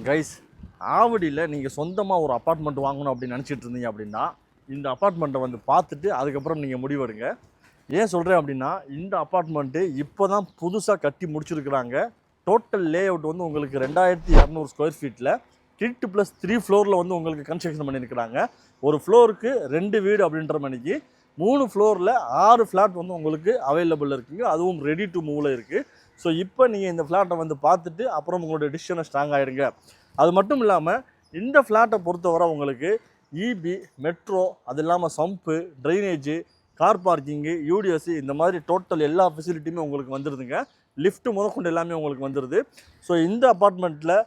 Guys, ஆவடியில் நீங்கள் சொந்தமாக ஒரு அப்பார்ட்மெண்ட் வாங்கணும் அப்படின்னு நினச்சிட்டு இருந்தீங்க அப்படின்னா இந்த அப்பார்ட்மெண்ட்டை வந்து பார்த்துட்டு அதுக்கப்புறம் நீங்கள் முடிவெடுங்க. ஏன் சொல்கிறேன் அப்படின்னா, இந்த அப்பார்ட்மெண்ட்டு இப்போ தான் புதுசாக கட்டி முடிச்சிருக்கிறாங்க. டோட்டல் லே அவுட் வந்து உங்களுக்கு 2200 ஸ்கொயர் ஃபீட்டில் கிட் ப்ளஸ் 3 ஃப்ளோரில் வந்து உங்களுக்கு கன்ஸ்ட்ரக்ஷன் பண்ணியிருக்கிறாங்க. ஒரு ஃப்ளோருக்கு 2 வீடு அப்படின்ற மணிக்கு 3 ஃப்ளோரில் 6 ஃப்ளாட் வந்து உங்களுக்கு அவைலபிள் இருக்குங்க. அதுவும் ரெடி டு மூவில் இருக்குது. ஸோ இப்போ நீங்கள் இந்த ஃப்ளாட்டை வந்து பார்த்துட்டு அப்புறம் உங்களுடைய டிசிஷனை ஸ்ட்ராங் ஆகிடுங்க. அது மட்டும் இல்லாமல் இந்த ஃப்ளாட்டை பொறுத்தவரை உங்களுக்கு இபி, மெட்ரோ, அது இல்லாமல் சம்பு, ட்ரைனேஜு, கார் பார்க்கிங்கு, யூடிஎஸ், இந்த மாதிரி டோட்டல் எல்லா ஃபெசிலிட்டியுமே உங்களுக்கு வந்துடுதுங்க. லிஃப்ட்டு முதற்கொண்டு எல்லாமே உங்களுக்கு வந்துடுது. ஸோ இந்த அப்பார்ட்மெண்ட்டில்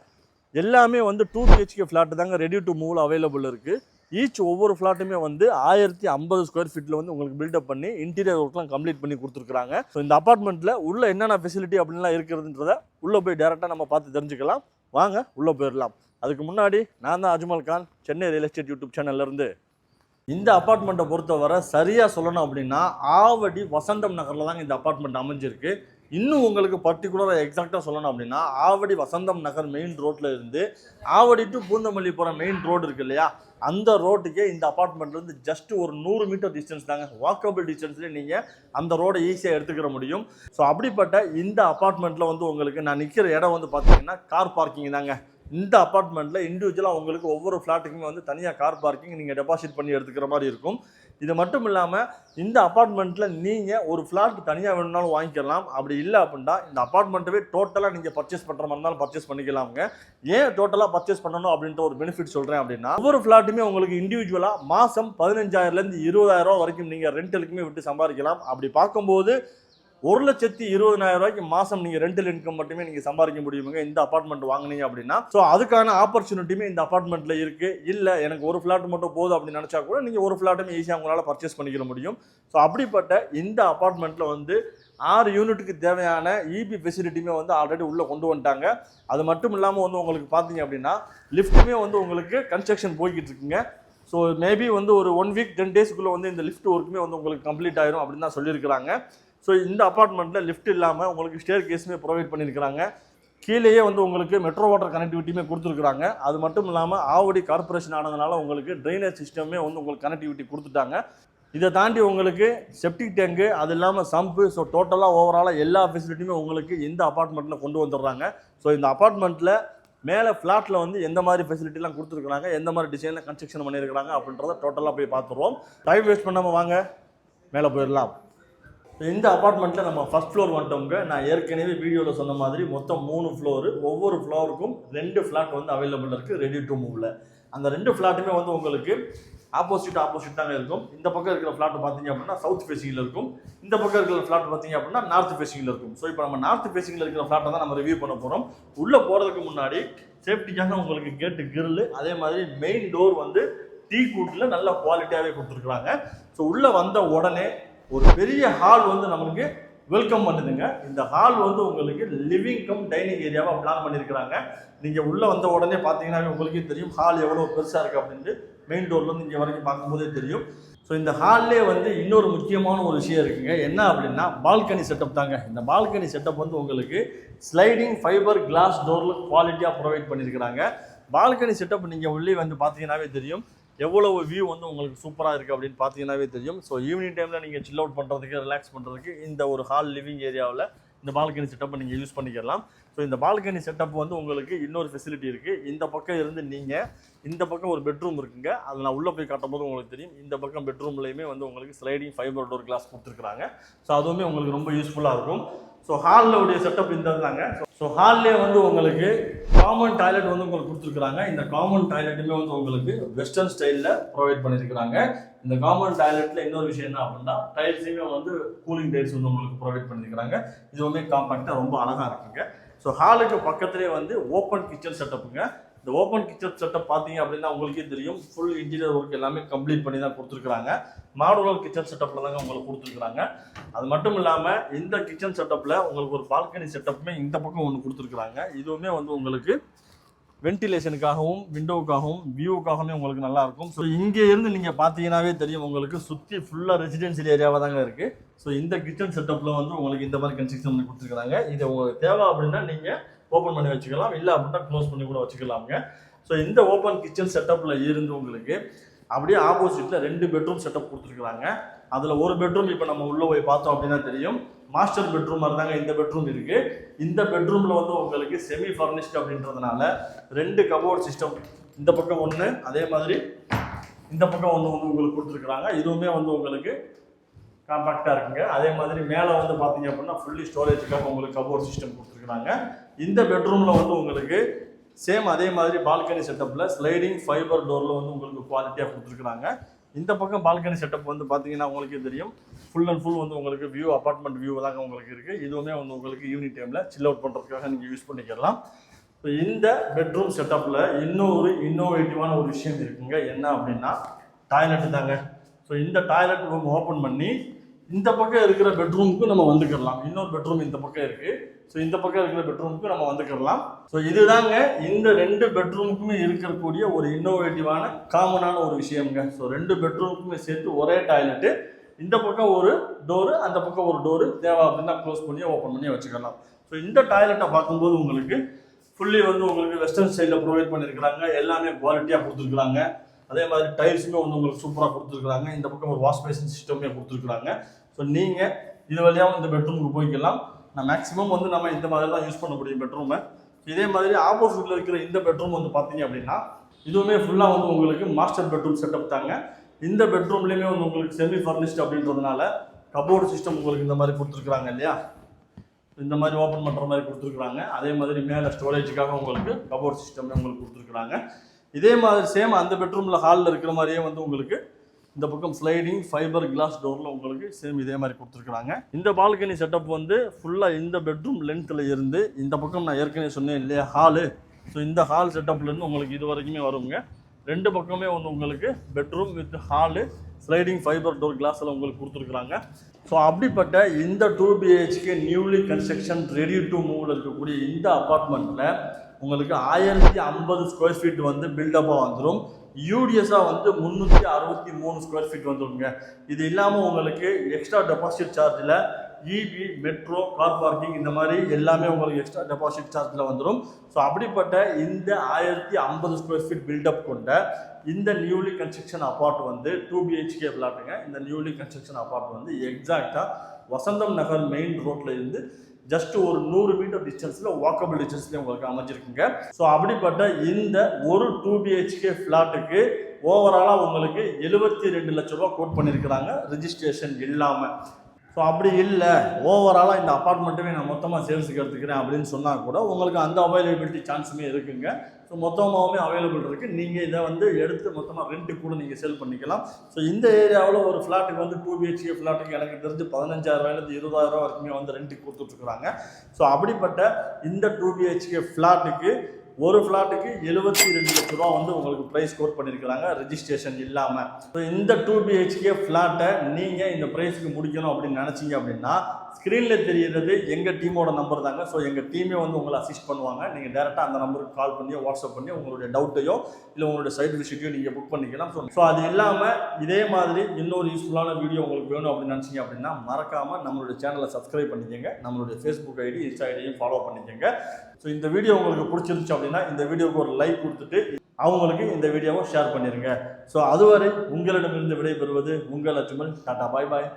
எல்லாமே வந்து 2 BHK ஃப்ளாட்டு தாங்க ரெடி டு மூவில் அவைலபிள் இருக்குது. ஒவ்வொரு ஃப்ளாட்டுமே வந்து 1050 ஸ்கொயர் ஃபீட்டில் வந்து உங்களுக்கு பில்டப் பண்ணி இன்டீரியர் ஒர்க்லாம் கம்ப்ளீட் பண்ணி கொடுத்துருக்காங்க. ஸோ இந்த அப்பார்ட்மெண்ட்டில் உள்ள என்னென்ன ஃபெசிலிட்டி அப்படின்லாம் இருக்கிறதுன்றத உள்ளே போய் டேரெக்டாக நம்ம பார்த்து தெரிஞ்சுக்கலாம். வாங்க உள்ளே போயிடலாம். அதுக்கு முன்னாடி நான் தான் Ajmal Khan, Chennai real estate YouTube சேனல்லேருந்து. இந்த அப்பார்ட்மெண்ட்டை பொறுத்தவரை சரியாக சொல்லணும் அப்படின்னா ஆவடி வசந்தம் நகரில் தாங்க இந்த அப்பார்ட்மெண்ட் அமைஞ்சிருக்கு. இன்னும் உங்களுக்கு பர்டிகுலராக எக்ஸாக்டாக சொல்லணும் அப்படின்னா ஆவடி வசந்தம் நகர் மெயின் ரோட்டில் இருந்து ஆவடி டு பூந்தமல்லி போகிற மெயின் ரோடு இருக்குது இல்லையா, அந்த ரோட்டுக்கே இந்த அப்பார்ட்மெண்ட்லேருந்து ஜஸ்ட் ஒரு 100 மீட்டர் டிஸ்டன்ஸ் தாங்க. வாக்கபிள் டிஸ்டன்ஸ்லேயே நீங்கள் அந்த ரோடை ஈஸியாக எடுத்துக்கிற முடியும். ஸோ அப்படிப்பட்ட இந்த அப்பார்ட்மெண்ட்டில் வந்து உங்களுக்கு நான் நிற்கிற இடம் வந்து பார்த்தீங்கன்னா கார் பார்க்கிங் தாங்க. இந்த அப்பார்ட்மெண்ட்டில் இண்டிவிஜுவலாக உங்களுக்கு ஒவ்வொரு ஃப்ளாட்டுக்குமே வந்து தனியாக கார் பார்க்கிங் நீங்கள் டெபாசிட் பண்ணி எடுத்துக்கிற மாதிரி இருக்கும். இது மட்டும் இல்லாமல் இந்த அப்பார்ட்மெண்ட்டில் நீங்கள் ஒரு ஃப்ளாட் தனியாக வேணும்னாலும் வாங்கிக்கலாம். அப்படி இல்லை அப்படின்னா இந்த அப்பார்ட்மெண்ட்டவே டோட்டலாக நீங்கள் பர்ச்சேஸ் பண்ணுற மாதிரி இருந்தாலும் பர்ச்சேஸ் பண்ணிக்கலாமுங்க. ஏன் டோட்டலாக பர்ச்சேஸ் பண்ணணும் அப்படின்ற ஒரு பெனிஃபிட் சொல்கிறேன் அப்படின்னா, ஒவ்வொரு ஃப்ளாட்டுமே உங்களுக்கு இண்டிவிஜுவலாக மாதம் 15,000லேருந்து 20,000 வரைக்கும் நீங்கள் ரெண்டலுக்குமே விட்டு சம்பாதிக்கலாம். அப்படி பார்க்கும்போது 1,20,000 மாதம் நீங்கள் ரெண்டல் இன்கம் மட்டுமே நீங்கள் சம்பாதிக்க முடியுங்க இந்த அப்பார்ட்மெண்ட் வாங்கினீங்க அப்படின்னா. ஸோ அதுக்கான ஆப்பர்ச்சுனிட்டியுமே இந்த அப்பார்ட்மெண்ட்டில் இருக்குது. இல்லை எனக்கு ஒரு ஃப்ளாட் மட்டும் போதும் அப்படின்னு நினச்சா கூட நீங்கள் ஒரு ஃப்ளாட்டுமே ஈஸியாக உங்களால் பர்ச்சேஸ் பண்ணிக்கிற முடியும். ஸோ அப்படிப்பட்ட இந்த அப்பார்ட்மெண்ட்டில் வந்து 6 யூனிட்டுக்கு தேவையான இபி ஃபெசிலிட்டியுமே வந்து ஆல்ரெடி உள்ளே கொண்டு வந்துட்டாங்க. அது மட்டும் இல்லாமல் வந்து உங்களுக்கு பார்த்தீங்க அப்படின்னா லிஃப்ட்டுமே வந்து உங்களுக்கு கன்ஸ்ட்ரக்ஷன் போய்கிட்டு இருக்குங்க. ஸோ மேபி வந்து ஒரு 1 வீக் 10 டேஸ்க்குள்ளே வந்து இந்த லிஃப்ட் ஒர்க்குமே வந்து உங்களுக்கு கம்ப்ளீட் ஆயிரும் அப்படின்னு தான் சொல்லியிருக்கிறாங்க. ஸோ இந்த அப்பார்ட்மெண்ட்டில் லிஃப்ட் இல்லாமல் உங்களுக்கு ஸ்டேர் கேஸுமே ப்ரொவைட் பண்ணியிருக்கிறாங்க. கீழேயே வந்து உங்களுக்கு மெட்ரோ வாட்டர் கனெக்டிவிட்டியுமே கொடுத்துருக்குறாங்க. அது மட்டும் இல்லாமல் ஆவடி கார்பரேஷன் ஆனதுனால உங்களுக்கு ட்ரைனேஜ் சிஸ்டமே வந்து உங்களுக்கு கனெக்டிவிட்டி கொடுத்துட்டாங்க. இதை தாண்டி உங்களுக்கு செப்டிக் டேங்கு, அது இல்லாமல் சம்பு, ஸோ டோட்டலாக ஓவராலாக எல்லா ஃபெசிலிட்டியுமே உங்களுக்கு இந்த அப்பார்ட்மெண்ட்டில் கொண்டு வந்துடுறாங்க. ஸோ இந்த அப்பார்ட்மெண்ட்டில் மேலே ஃப்ளாட்டில் வந்து எந்த மாதிரி ஃபெசிலிட்டிலாம் கொடுத்துருக்குறாங்க, எந்த மாதிரி டிசைனில் கன்ஸ்ட்ரக்ஷன் பண்ணியிருக்கிறாங்க அப்படின்றத டோட்டலாக போய் பார்த்துருவோம். டைம் வேஸ்ட் பண்ணாமல் வாங்க மேலே போயிடலாம். இந்த அப்பார்ட்மெண்ட்டில் நம்ம ஃபஸ்ட் ஃப்ளோர் வந்துட்டோங்க. நான் ஏற்கனவே வீடியோவில் சொன்ன மாதிரி மொத்தம் 3 ஃப்ளோரு. ஒவ்வொரு ஃப்ளோருக்கும் 2 ஃப்ளாட் வந்து அவைலபிள் இருக்குது ரெடி டு மூவில். அந்த 2 ஃப்ளாட்டுமே வந்து உங்களுக்கு ஆப்போசிட் தாங்க இருக்கும். இந்த பக்கம் இருக்கிற ஃப்ளாட் பார்த்தீங்க அப்படின்னா சவுத் ஃபேஸிங்கில் இருக்கும். இந்த பக்கம் இருக்கிற ஃப்ளாட் பார்த்தீங்க அப்படின்னா நார்த் ஃபேஸிங்கில் இருக்கும். ஸோ இப்போ நம்ம நார்த் ஃபேஸிங்கில் இருக்கிற ஃப்ளாட்டை தான் நம்ம ரிவ்யூ பண்ண போகிறோம். உள்ளே போகிறதுக்கு முன்னாடி சேஃப்டிக்காக உங்களுக்கு கேட்டு கிரில், அதே மாதிரி மெயின் டோர் வந்து டீ கூட்டில் நல்ல குவாலிட்டியாகவே கொடுத்துருக்குறாங்க. ஸோ உள்ளே வந்த உடனே ஒரு பெரிய ஹால் வந்து நம்மளுக்கு வெல்கம் பண்ணுதுங்க. இந்த ஹால் வந்து உங்களுக்கு லிவிங் கம் டைனிங் ஏரியாவாக பிளான் பண்ணியிருக்கிறாங்க. நீங்கள் உள்ளே வந்த உடனே பார்த்தீங்கன்னா உங்களுக்கே தெரியும் ஹால் எவ்வளோ பெருசாக இருக்குது அப்படின்ட்டு. மெயின் டோர்லேருந்து இங்கே வரைக்கும் பார்க்கும்போதே தெரியும். ஸோ இந்த ஹால்லே வந்து இன்னொரு முக்கியமான ஒரு விஷயம் இருக்குங்க. என்ன அப்படின்னா பால்கனி செட்டப் தாங்க. இந்த பால்கனி செட்டப் வந்து உங்களுக்கு ஸ்லைடிங் ஃபைபர் கிளாஸ் டோரில் குவாலிட்டியாக ப்ரொவைட் பண்ணியிருக்கிறாங்க. பால்கனி செட்டப் நீங்கள் உள்ளே வந்து பார்த்தீங்கன்னாவே தெரியும் எவ்வளவு வியூ வந்து உங்களுக்கு சூப்பராக இருக்குது அப்படின்னு பார்த்தீங்கன்னாவே தெரியும். ஸோ ஈவினிங் டைமில் நீங்கள் சில் அவுட் பண்ணுறதுக்கு, ரிலாக்ஸ் பண்ணுறதுக்கு இந்த ஒரு ஹால் லிவிங் ஏரியாவில் இந்த பால்கனி செட்டப்பை நீங்கள் யூஸ் பண்ணிக்கலாம். ஸோ இந்த பால்கனி செட்டப் வந்து உங்களுக்கு இன்னொரு ஃபெசிலிட்டி இருக்குது. இந்த பக்கம் இருந்து நீங்கள் இந்த பக்கம் ஒரு பெட்ரூம் இருக்குங்க. அதில் நான் உள்ளே போய் காட்டும் போது உங்களுக்கு தெரியும். இந்த பக்கம் பெட்ரூம்லையுமே வந்து உங்களுக்கு ஸ்லைடிங் ஃபைபர் டோர் கிளாஸ் கொடுத்துருக்குறாங்க. ஸோ அதுவுமே உங்களுக்கு ரொம்ப யூஸ்ஃபுல்லாக இருக்கும். ஸோ ஹாலில் உடைய செட்டப் இந்த தாங்க. ஸோ ஹால்லே வந்து உங்களுக்கு காமன் டாய்லெட் வந்து உங்களுக்கு கொடுத்துருக்குறாங்க. இந்த காமன் டாய்லெட்டுமே வந்து உங்களுக்கு வெஸ்டர்ன் ஸ்டைலில் ப்ரொவைட் பண்ணியிருக்கிறாங்க. இந்த காமன் டாய்லெட்டில் இன்னொரு விஷயம் என்ன அப்படின்னா டைல்ஸுமே வந்து கூலிங் டைல்ஸ் வந்து உங்களுக்கு ப்ரொவைட் பண்ணியிருக்கிறாங்க. இதுவுமே காம்பாக்டாக ரொம்ப அழகாக இருக்குங்க. ஸோ ஹாலுக்கு பக்கத்துலேயே வந்து ஓப்பன் கிச்சன் செட்டப்புங்க. இந்த ஓப்பன் கிச்சன் செட்டப் பார்த்தீங்க அப்படின்னா உங்களுக்கே தெரியும் ஃபுல் இன்டீரியர் ஒர்க் எல்லாமே கம்ப்ளீட் பண்ணி தான் கொடுத்துருக்குறாங்க. மாடுலர் கிச்சன் செட்டப்பில் தாங்க உங்களுக்கு கொடுத்துருக்குறாங்க. அது மட்டும் இல்லாமல் இந்த கிச்சன் செட்டப்பில் உங்களுக்கு ஒரு பால்கனி செட்டப்புமே இந்த பக்கம் ஒன்று கொடுத்துருக்குறாங்க. இதுவுமே வந்து உங்களுக்கு வென்டிலேஷனுக்காகவும் விண்டோவுக்காகவும் வியூவுக்காகவுமே உங்களுக்கு நல்லாயிருக்கும். ஸோ இங்கே இருந்து நீங்கள் பார்த்தீங்கன்னாவே தெரியும் உங்களுக்கு சுற்றி ஃபுல்லாக ரெசிடென்சியல் ஏரியாவாக தாங்க இருக்குது. ஸோ இந்த கிச்சன் செட்டப்பில் வந்து உங்களுக்கு இந்த மாதிரி கன்ஸ்ட்ரக்ஷன் பண்ணி கொடுத்துருக்குறாங்க. இது உங்களுக்கு தேவை அப்படின்னா நீங்கள் ஓப்பன் பண்ணி வச்சுக்கலாம், இல்லை அப்படின்னா க்ளோஸ் பண்ணி கூட வச்சுக்கலாமுங்க. ஸோ இந்த ஓப்பன் கிச்சன் செட்டப்பில் இருந்து உங்களுக்கு அப்படியே ஆப்போசிட்டில் 2 பெட்ரூம் செட்டப் கொடுத்துருக்குறாங்க. அதில் ஒரு பெட்ரூம் இப்போ நம்ம உள்ளே போய் பார்த்தோம் அப்படின்னா தெரியும், மாஸ்டர் பெட்ரூம் மாதிரி தாங்க இந்த பெட்ரூம் இருக்குது. இந்த பெட்ரூமில் வந்து உங்களுக்கு செமி ஃபர்னிஷ்ட் அப்படின்றதுனால 2 கபோர்ட் சிஸ்டம், இந்த பக்கம் ஒன்று, அதே மாதிரி இந்த பக்கம் ஒன்று வந்து உங்களுக்கு கொடுத்துருக்குறாங்க. இதுவுமே வந்து உங்களுக்கு காம்பாக்டாக இருக்குங்க. அதே மாதிரி மேலே வந்து பார்த்தீங்க அப்படின்னா ஃபுல்லி ஸ்டோரேஜுக்காக உங்களுக்கு கபோர்ட் சிஸ்டம் கொடுத்துருக்குறாங்க. இந்த பெட்ரூமில் வந்து உங்களுக்கு சேம் அதே மாதிரி பால்கனி செட்டப்பில் ஸ்லைடிங் ஃபைபர் டோரில் வந்து உங்களுக்கு குவாலிட்டியாக கொடுத்துருக்குறாங்க. இந்த பக்கம் பால்கனி செட்டப் வந்து பார்த்தீங்கன்னா உங்களுக்கே தெரியும், ஃபுல் அண்ட் ஃபுல் வந்து உங்களுக்கு வியூ அப்பார்ட்மெண்ட் வியூ தாங்க உங்களுக்கு இருக்குது. இதுவுமே வந்து உங்களுக்கு ஈவினிங் டைமில் சில் அவுட் பண்ணுறதுக்காக நீங்கள் யூஸ் பண்ணிக்கலாம். ஸோ இந்த பெட்ரூம் செட்டப்பில் இன்னொரு இன்னோவேட்டிவான ஒரு விஷயம் இருக்குங்க. என்ன அப்படின்னா டாய்லெட்டு தாங்க. ஸோ இந்த டாய்லெட் ரூம் ஓப்பன் பண்ணி இந்த பக்கம் இருக்கிற பெட்ரூமுக்கு நம்ம வந்துக்கிடலாம். இன்னொரு பெட்ரூம் இந்த பக்கம் இருக்குது. ஸோ இந்த பக்கம் இருக்கிற பெட்ரூமுக்கு நம்ம வந்துக்கிடலாம். ஸோ இதுதாங்க இந்த 2 பெட்ரூமுக்குமே இருக்கக்கூடிய ஒரு இன்னோவேட்டிவான காமனான ஒரு விஷயம்ங்க. ஸோ 2 பெட்ரூமுக்குமே சேர்த்து ஒரே டாய்லெட்டு, இந்த பக்கம் ஒரு டோரு, அந்த பக்கம் ஒரு டோரு, தேவை அப்படின்னா க்ளோஸ் பண்ணி ஓப்பன் பண்ணி வச்சுக்கலாம். ஸோ இந்த டாய்லெட்டை பார்க்கும்போது உங்களுக்கு ஃபுல்லி வந்து உங்களுக்கு வெஸ்டர்ன் ஸ்டைலில் ப்ரொவைட் பண்ணியிருக்கிறாங்க. எல்லாமே குவாலிட்டியாக கொடுத்துருக்குறாங்க. அதே மாதிரி டைல்ஸுமே வந்து உங்களுக்கு சூப்பராக கொடுத்துருக்குறாங்க. இந்த பக்கம் ஒரு வாஷ் பேசின் சிஸ்டமே கொடுத்துருக்குறாங்க. ஸோ நீங்கள் இது வழியாக இந்த பெட்ரூமுக்கு போய்க்கலாம். நான் மேக்ஸிமம் வந்து நம்ம இந்த மாதிரி தான் யூஸ் பண்ண முடியும் பெட்ரூமை. இதே மாதிரி ஆப்போசிட்டில் இருக்கிற இந்த பெட்ரூம் வந்து பார்த்தீங்க அப்படின்னா இதுவுமே ஃபுல்லாக வந்து உங்களுக்கு மாஸ்டர் பெட்ரூம் செட்டப் தாங்க. இந்த பெட்ரூம்லேயுமே வந்து உங்களுக்கு செமி ஃபர்னிஷ்ட் அப்படின்றதுனால கபோர்டு சிஸ்டம் உங்களுக்கு இந்த மாதிரி கொடுத்துருக்குறாங்க இல்லையா, இந்த மாதிரி ஓப்பன் பண்ணுற மாதிரி கொடுத்துருக்குறாங்க. அதே மாதிரி மேலே ஸ்டோரேஜுக்காக உங்களுக்கு கபோர்ட் சிஸ்டமே உங்களுக்கு கொடுத்துருக்குறாங்க. இதே மாதிரி சேம் அந்த பெட்ரூமில் ஹாலில் இருக்கிற மாதிரியே வந்து உங்களுக்கு இந்த பக்கம் ஸ்லைடிங் ஃபைபர் கிளாஸ் டோரில் உங்களுக்கு சேம் இதே மாதிரி கொடுத்துருக்குறாங்க. இந்த பால்கனி செட்டப் வந்து ஃபுல்லாக இந்த பெட்ரூம் லென்த்தில் இருந்து இந்த பக்கம் நான் ஏற்கனவே சொன்னேன் இல்லையா ஹாலு, ஸோ இந்த ஹால் செட்டப்லேருந்து உங்களுக்கு இது வரைக்குமே வருங்க. 2 பக்கமே வந்து உங்களுக்கு bedroom with hall sliding fibre door கிளாஸில் உங்களுக்கு கொடுத்துருக்குறாங்க. ஸோ அப்படிப்பட்ட இந்த 2 BHK newly construction ready to மூவில் இருக்கக்கூடிய இந்த அப்பார்ட்மெண்ட்டில் உங்களுக்கு 1050 ஸ்கொயர் ஃபீட் வந்து பில்டப்பாக வந்துடும். யூடிஎஸ்ஸாக வந்து 363 ஸ்கொயர் ஃபீட் வந்துடுங்க. இது இல்லாமல் உங்களுக்கு எக்ஸ்ட்ரா டெபாசிட் சார்ஜில் இபி, மெட்ரோ, கார் பார்க்கிங் இந்த மாதிரி எல்லாமே உங்களுக்கு எக்ஸ்ட்ரா டெபாசிட் சார்ஜில் வந்துடும். ஸோ அப்படிப்பட்ட இந்த 1050 ஸ்கொயர் ஃபீட் பில்டப் கொண்ட இந்த நியூலி கன்ஸ்ட்ரக்ஷன் அப்பார்ட் வந்து 2 BHK ஃப்ளாட்டுங்க. இந்த நியூலி கன்ஸ்ட்ரக்ஷன் அப்பார்ட் வந்து எக்ஸாக்டாக வசந்தம் நகர் மெயின் ரோட்டில் இருந்து ஜஸ்ட் ஒரு 100 மீட்டர் டிஸ்டன்ஸில் வாக்கபிள் டிஸ்டன்ஸ்லேயே உங்களுக்கு அமைஞ்சிருக்குங்க. ஸோ அப்படிப்பட்ட இந்த ஒரு 2 BHK ஃப்ளாட்டுக்கு ஓவராலாக உங்களுக்கு 72 லட்ச ரூபா கோட் பண்ணியிருக்கிறாங்க ரிஜிஸ்ட்ரேஷன் இல்லாமல். ஸோ அப்படி இல்லை, ஓவராலாக இந்த அப்பார்ட்மெண்ட்டுமே நான் மொத்தமாக சேல்ஸுக்கு எடுத்துக்கிறேன் அப்படின்னு சொன்னால் கூட உங்களுக்கு அந்த அவைலபிலிட்டி சான்ஸுமே இருக்குங்க. ஸோ மொத்தமாகவுமே அவைலபிள் இருக்குது. நீங்கள் இதை வந்து எடுத்து மொத்தமாக ரெண்ட்டுக்கு கூட நீங்கள் சேல் பண்ணிக்கலாம். ஸோ இந்த ஏரியாவில் ஒரு ஃப்ளாட்டுக்கு வந்து 2 BHK ஃப்ளாட்டுக்கு எனக்கு தெரிஞ்சு 15,000 20,000 வரைக்குமே வந்து ரெண்ட்டுக்கு கொடுத்துட்ருக்குறாங்க. ஸோ அப்படிப்பட்ட இந்த 2 BHK ஃப்ளாட்டுக்கு ஒரு ஃப்ளாட்டுக்கு 72 லட்ச ரூபா வந்து உங்களுக்கு ப்ரைஸ் கோட் பண்ணியிருக்கிறாங்க ரெஜிஸ்ட்ரேஷன் இல்லாமல். ஸோ இந்த 2 BHK ஃப்ளாட்டை நீங்கள் இந்த ப்ரைஸுக்கு முடிக்கணும் அப்படின்னு நினச்சிங்க அப்படின்னா ஸ்க்ரீனில் தெரிகிறது எங்கள் டீமோட நம்பர் தாங்க. ஸோ எங்கள் டீமே வந்து உங்களை அசிஸ்ட் பண்ணுவாங்க. நீங்கள் டேரெக்டாக அந்த நம்பருக்கு கால் பண்ணி வாட்ஸ்அப் பண்ணி உங்களுடைய டவுட்டையோ இல்லை உங்களுடைய சைட் விசிட்டையோ நீங்கள் புக் பண்ணிக்கலாம். ஸோ அது இல்லாமல் இதே மாதிரி இன்னொரு யூஸ்ஃபுல்லான வீடியோ உங்களுக்கு வேணும் அப்படின்னு நினச்சிங்க அப்படின்னா மறக்காமல் நம்மளுடைய சேனலை சப்ஸ்கிரைப் பண்ணிக்கோங்க. நம்மளுடைய ஃபேஸ்புக் ஐடி, இன்ஸ்டா ஐடியும் ஃபாலோ பண்ணிக்கோங்க. ஸோ இந்த வீடியோ உங்களுக்கு பிடிச்சிருந்துச்சு அப்படின்னா இந்த வீடியோவுக்கு ஒரு லைக் கொடுத்துட்டு அவங்களுக்கு இந்த வீடியோவை ஷேர் பண்ணிடுங்க. ஸோ அதுவரை உங்களிடமிருந்து விடைபெறுவது உங்கள் லட்சுமண். டாடா, பாய் பாய்.